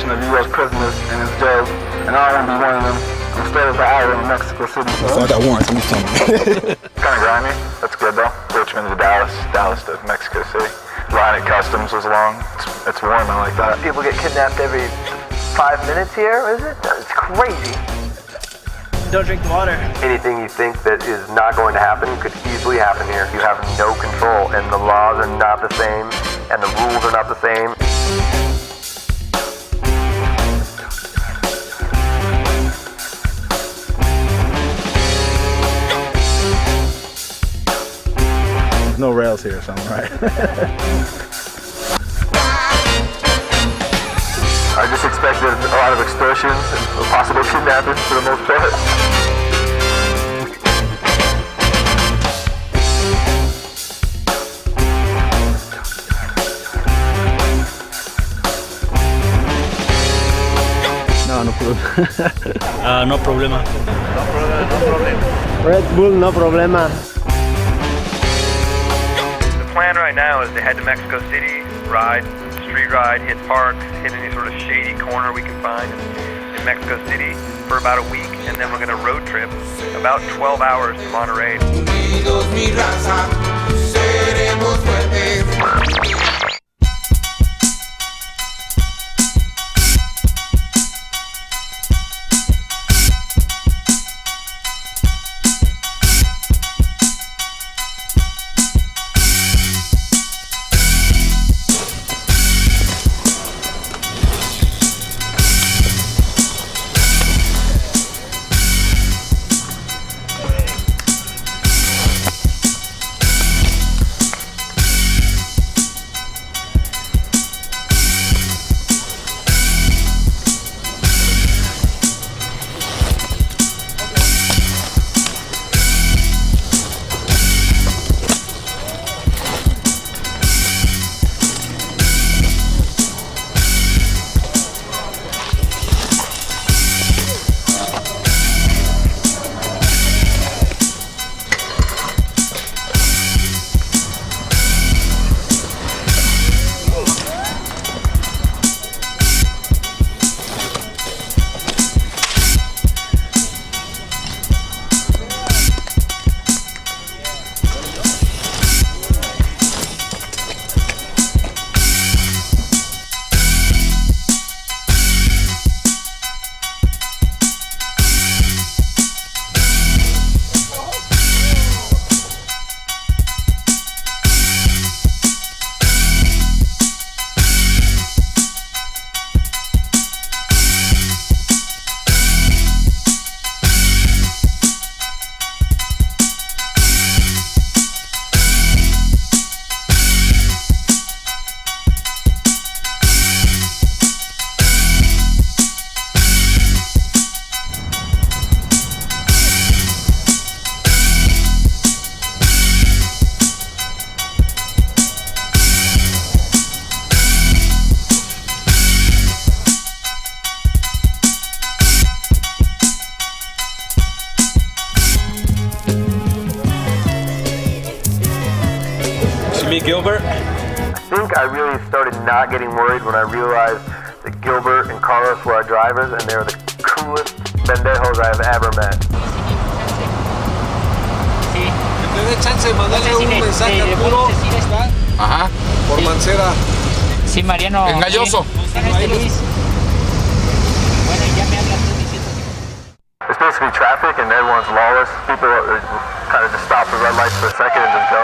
portion of U.S. prisoners in his jails, and I don't want to be one of them. I'm still at the island in Mexico City. I thought that once, I'm just telling you. Kind of grimy. That's good though. Richmond to Dallas, Dallas to Mexico City. Line at customs was long. It's warm. I like that. People get kidnapped every 5 minutes here, is it? It's crazy. Don't drink the water. Anything you think that is not going to happen could easily happen here. You have no control, and the laws are not the same, and the rules are not the same. There's no rails here, so I'm right. I just expected a lot of extortion and possible kidnapping for the most part. No problem. No problema. Red Bull, no problema. The plan right now is to head to Mexico City, ride, street ride, hit parks, hit any sort of shady corner we can find in Mexico City for about a week, and then we're going to road trip about 12 hours to Monterrey. Unidos mi raza, seremos fuertes. Gilbert? I think I really started not getting worried when I realized that Gilbert and Carlos were our drivers, and they were the coolest pendejos I have ever met. Sí. Que te dé chance de mandarle un mensaje a Arturo. Ajá. Por Mancera. Sí, Mariano. Engañoso. Luis. Bueno, ya me hablas tú diciendo. It's basically traffic and everyone's lawless. People kind of just stop at red lights for a second and just go.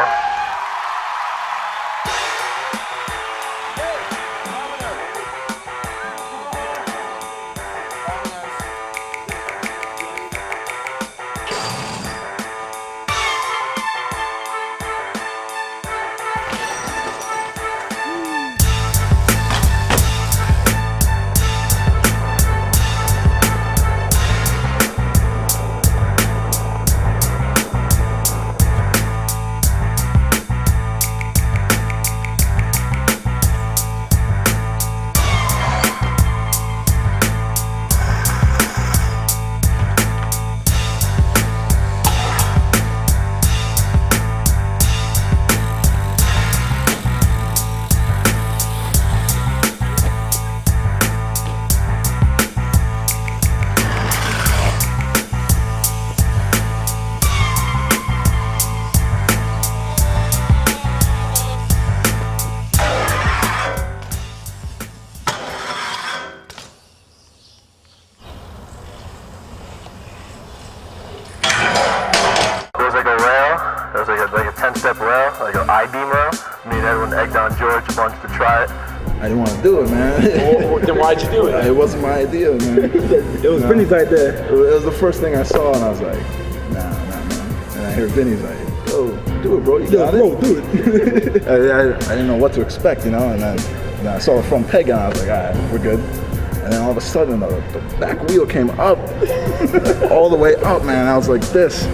up rail, like an I-beam rail. Me and Edwin egged on George a bunch to try it. I didn't want to do it, man. Then why'd you do it? It wasn't my idea, man. It was Vinny's idea. It was the first thing I saw, and I was like, nah, man. And I hear Vinny's like, yo, do it, bro. You got it. Bro, do it. I didn't know what to expect, you know. And then I saw the front peg, and I was like, all right, we're good. And then all of a sudden, the back wheel came up, all the way up, man. I was like this.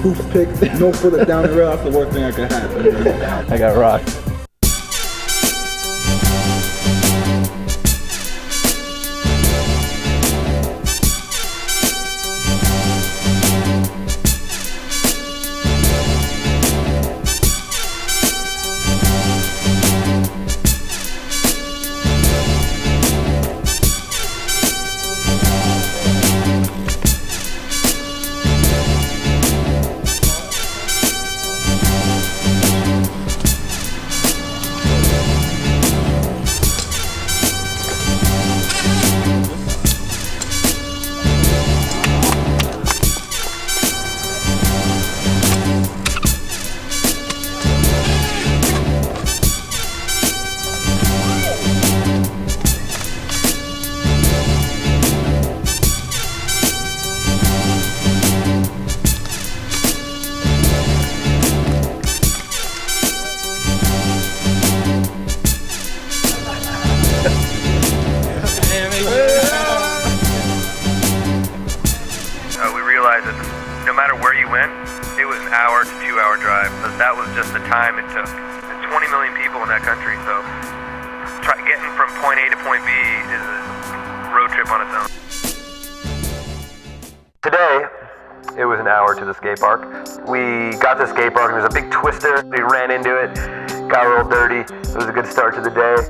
Toothpick, no further down the rail. That's the worst thing I could have. I got rocked. No matter where you went, it was an hour to 2 hour drive. But that was just the time it took. There's 20 million people in that country, so getting from point A to point B is a road trip on its own. Today, it was an hour to the skate park. We got to the skate park and there was a big twister. We ran into it, got a little dirty. It was a good start to the day.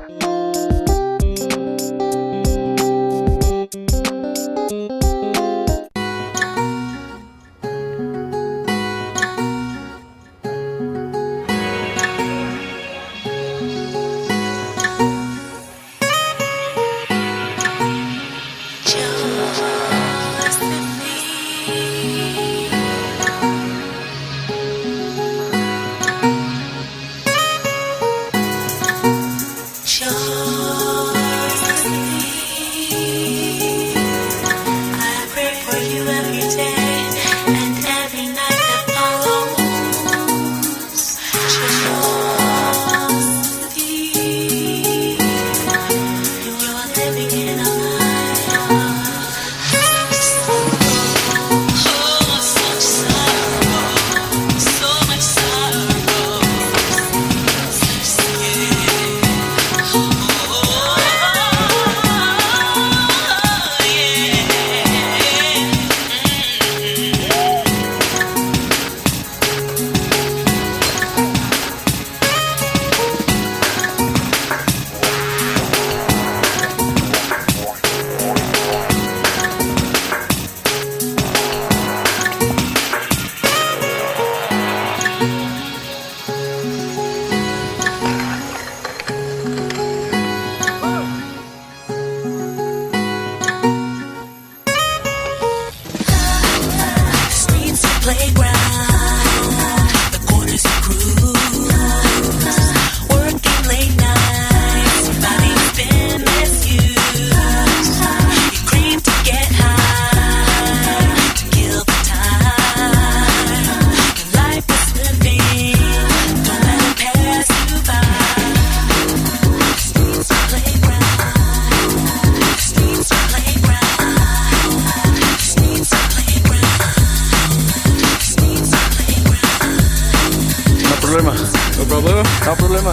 No problema.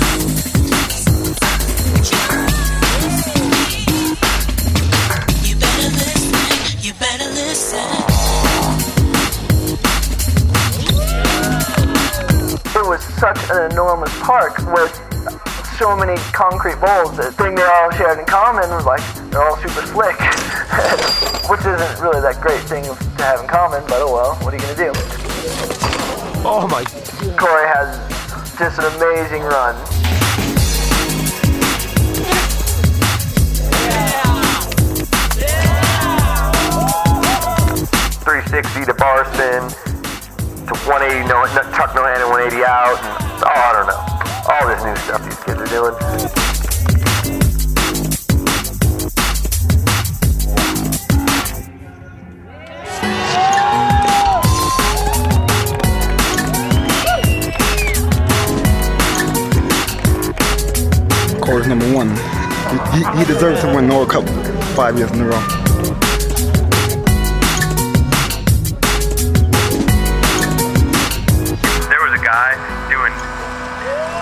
You better listen. It was such an enormous park with so many concrete bowls. The thing they all shared in common was like they're all super slick, which isn't really that great thing to have in common, but oh well, what are you gonna do? Oh my. Corey has just an amazing run. bar spin to 180 tuck no hand and 180 out. And, I don't know. All this new stuff these kids are doing. Corey's #1. He deserves to win World Cup 5 years in a row. There was a guy doing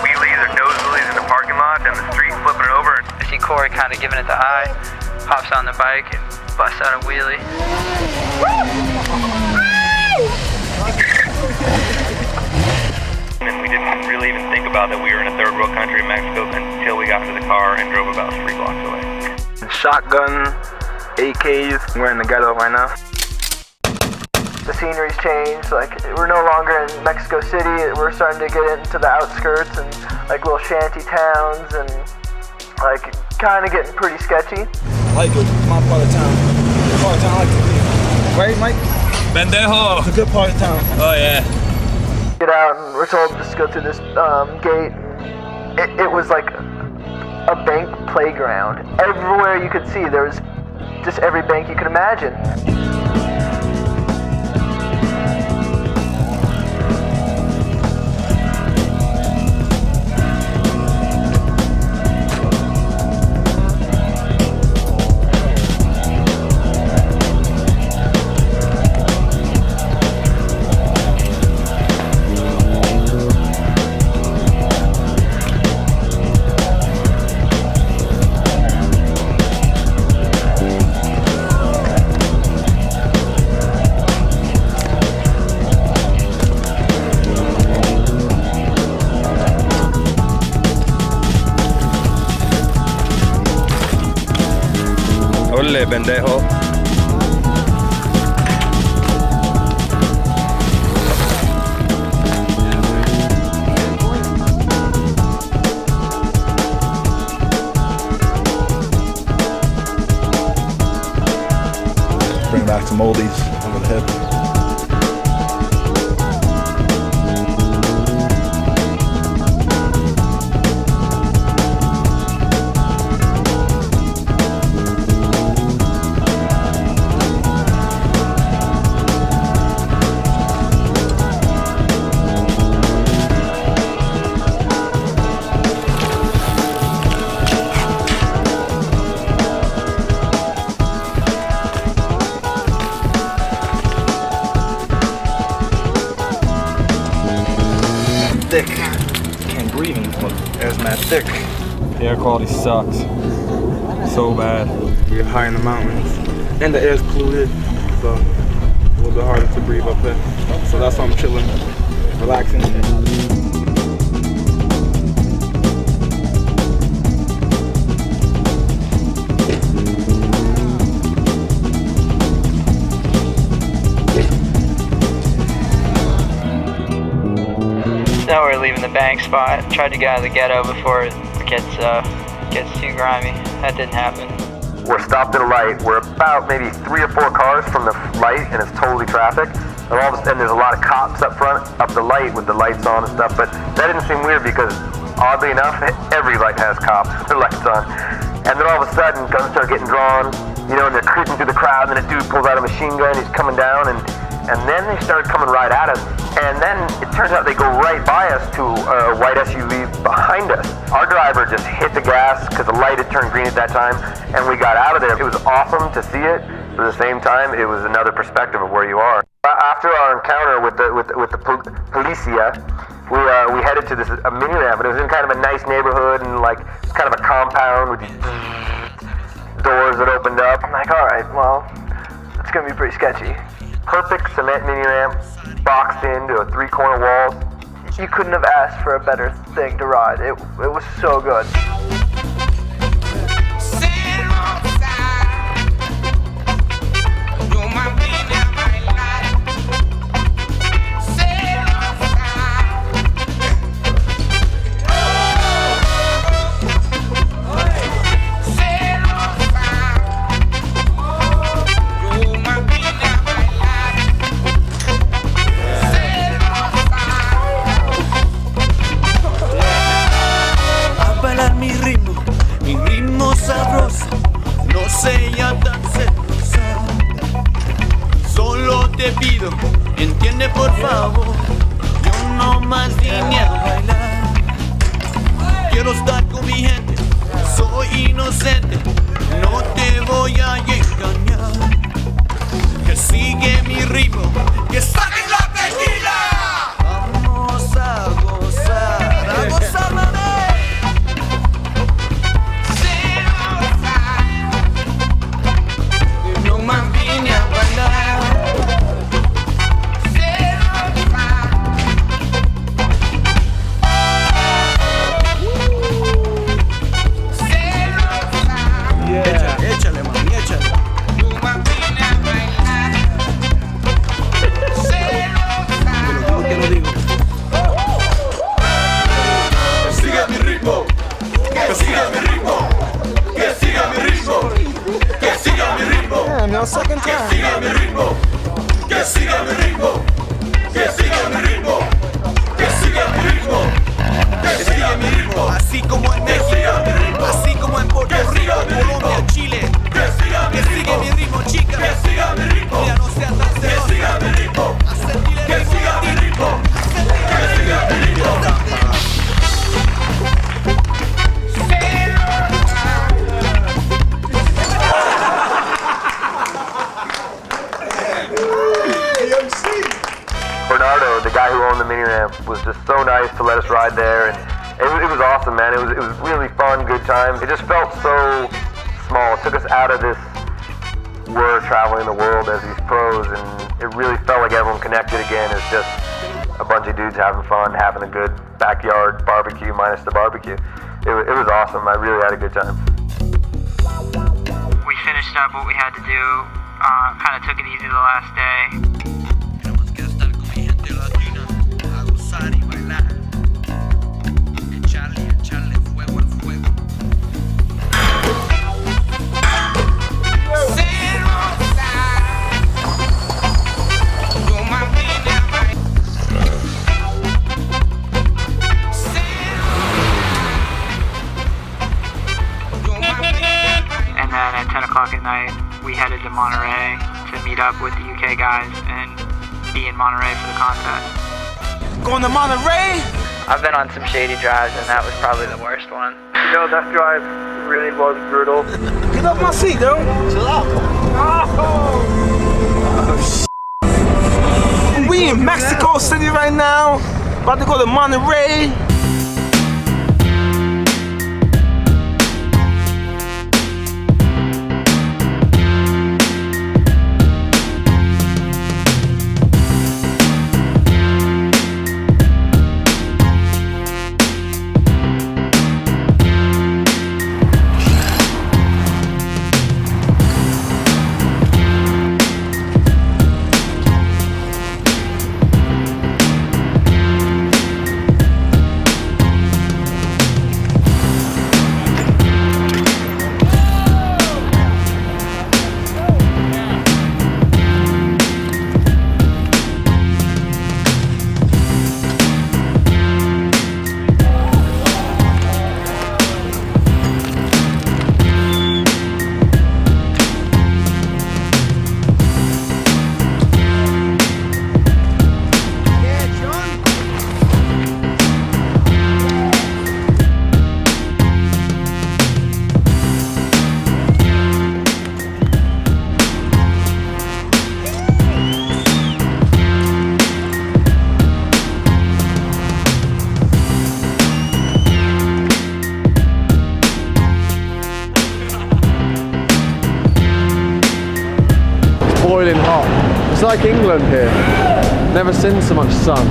wheelies or nose wheelies in the parking lot down the street, flipping it over. I see Corey kind of giving it the eye, hops on the bike and busts out a wheelie. And we didn't really even think about that we were in a third world country in Mexico until we got to the car and drove about 3 blocks away. Shotgun, AKs, we're in the ghetto right now. The scenery's changed, like we're no longer in Mexico City, we're starting to get into the outskirts and like little shanty towns and like kind of getting pretty sketchy. I like it, my part of town. The part of town I like to be. Right, Mike? Pendejo! It's a good part of town. Oh yeah. Get out and we're told just to go through this gate. It was like a bank playground. Everywhere you could see, there was just every bank you could imagine. Ole, pendejo. Bring back some oldies over the hip. Thick. Can't breathe anymore. Air's mad thick. The air quality sucks. So bad. We're high in the mountains. And the air's polluted. So a little bit harder to breathe up there. So that's why I'm chilling, relaxing. Now we're leaving the bank spot. Tried to get out of the ghetto before it gets too grimy. That didn't happen. We're stopped at a light. We're about maybe 3 or 4 cars from the light, and it's totally traffic. And all of a sudden, there's a lot of cops up front, up the light with the lights on and stuff. But that didn't seem weird because, oddly enough, every light has cops with their lights on. And then all of a sudden, guns start getting drawn, and they're creeping through the crowd. And then a dude pulls out a machine gun. He's coming down, and then they started coming right at us. And then it turns out they go right by us to a white SUV behind us. Our driver just hit the gas because the light had turned green at that time, and we got out of there. It was awesome to see it, but at the same time, it was another perspective of where you are. After our encounter with the policia, we headed to a mini ramp, and it was in kind of a nice neighborhood and like kind of a compound with these doors that opened up. I'm like, all right, well, it's gonna be pretty sketchy. Perfect cement mini ramp, boxed into a 3-corner walls. You couldn't have asked for a better thing to ride. It was so good. sea tan celosa. Solo te pido, entiende por favor. Yo no más vine a bailar. Quiero estar con mi gente, soy inocente, no te voy a engañar. Que sigue mi ritmo, que saquen la tequila. Vamos a gozar, vamos a beber. No más vine a bailar. Échale, mami, échale. Te lo digo. Que siga mi ritmo. Que siga mi ritmo. Que siga mi ritmo. Que siga mi ritmo. Que siga mi ritmo. Que siga mi ritmo. Que siga mi ritmo. Que siga mi ritmo. Que siga mi ritmo. Así como en México, así como en Puerto Rico, Colombia, Chile. Que siga mi ritmo, chica. Que siga mi ritmo. Ya no sea tan celosa. Que siga mi ritmo. Que siga mi ritmo. Que siga mi ritmo. Bernardo, the guy who owned the mini ramp, was just so nice to let us ride there, and it was awesome, man. It was really fun, good time. It just felt so small. It took us out of this, we're traveling the world as these pros, and it really felt like everyone connected again as just a bunch of dudes having fun, having a good backyard barbecue minus the barbecue. It was awesome. I really had a good time. We finished up what we had to do, kind of took it easy the last day. And then at 10 o'clock at night, we headed to Monterey to meet up with the UK guys and be in Monterey for the contest. Going to Monterey? I've been on some shady drives, and that was probably the worst one. You know, that drive really was brutal. Get off my seat, though. Chill out. We in Mexico City right now. About to go to Monterey. Boiling hot. It's like England here. Never seen so much sun.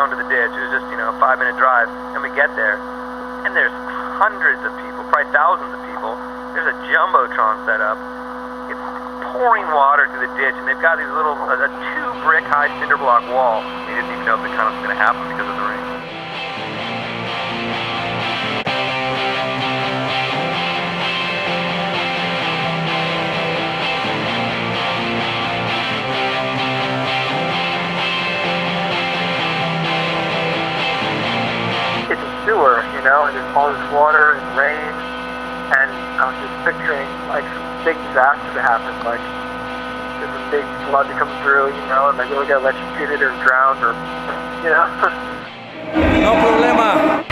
down to the ditch. It was just, you know, a 5-minute drive. And we get there, and there's hundreds of people, probably thousands of people. There's a jumbotron set up. It's pouring water through the ditch, and they've got these little, a 2-brick high cinder block wall. They didn't even know if the tunnel was going to happen because of the rain. Sewer, you know, and there's all this water and rain, and I was just picturing like some big disaster to happen, like there's a big flood to come through, you know, and they're gonna get electrocuted or drowned or, you know. No problema.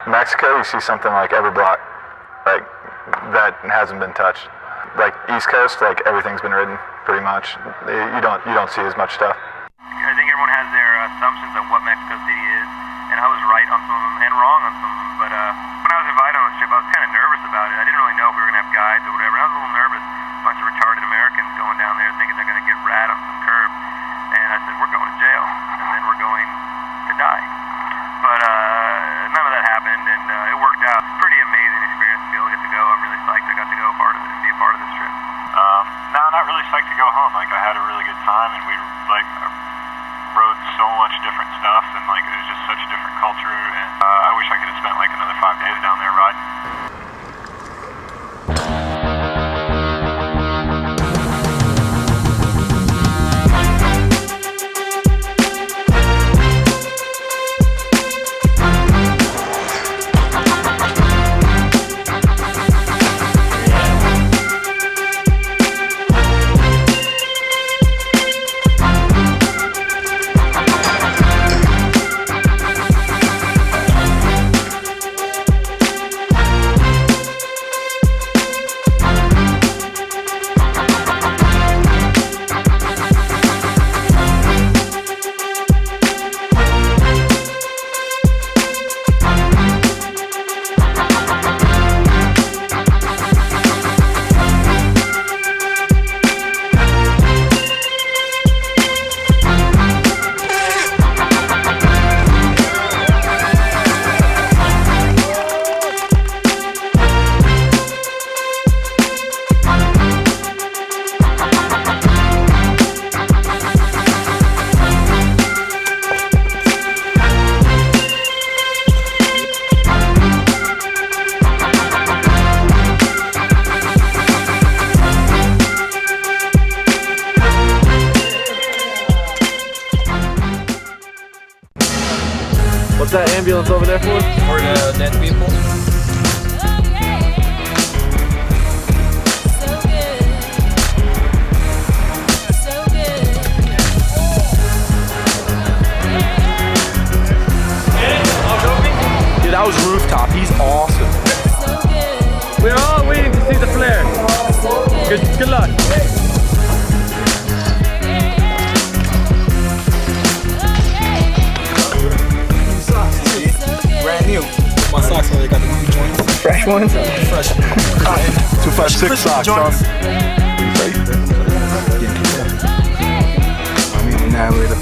Mexico, you see something like every block, like that hasn't been touched. Like East Coast, like everything's been ridden pretty much. You don't see as much stuff. I think everyone has their assumptions of what Mexico City is, and I was right on some of them and wrong on some of them. But when I was invited on this trip, I was kind of nervous about it. I didn't really know if we were going to have guides or whatever. I was a little nervous. A bunch of retarded Americans going down there thinking they're going to get rad on some curb. And I said, we're going to jail, and then we're going to die. But none of that happened, and it worked out. It's a pretty amazing experience to be able to get to go. I'm really psyched I got to go be a part of this trip. No, not really psyched to go home. Like, I had a really good time, and we rode so much different stuff, and it was just such a different culture. And I wish I could have spent another 5 days down there riding. ambulance over there for us? For the dead people. Dude, that was Rooftop. He's awesome. We're all waiting to see the flare. Good luck. Brand new. My socks already got the new joints. Fresh ones? Fresh. 256 socks, son. I mean, now we're the